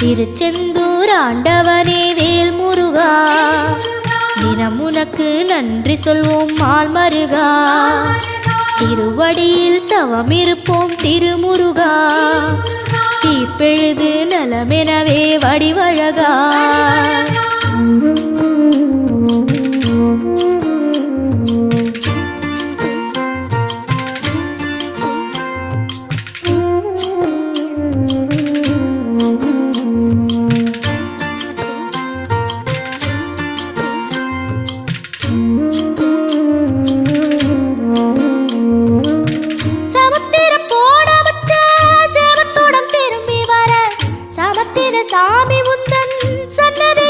திருச்செந்தூர் ஆண்டவனே வேல் முருகா, தினம் உனக்கு நன்றி சொல்வோம் மால் மருகா. திருவடியில் தவம் இருப்போம் திருமுருகா, தீப்பெழுது நலமெனவே வடிவழகா. சாமி உந்தன் சன்னதி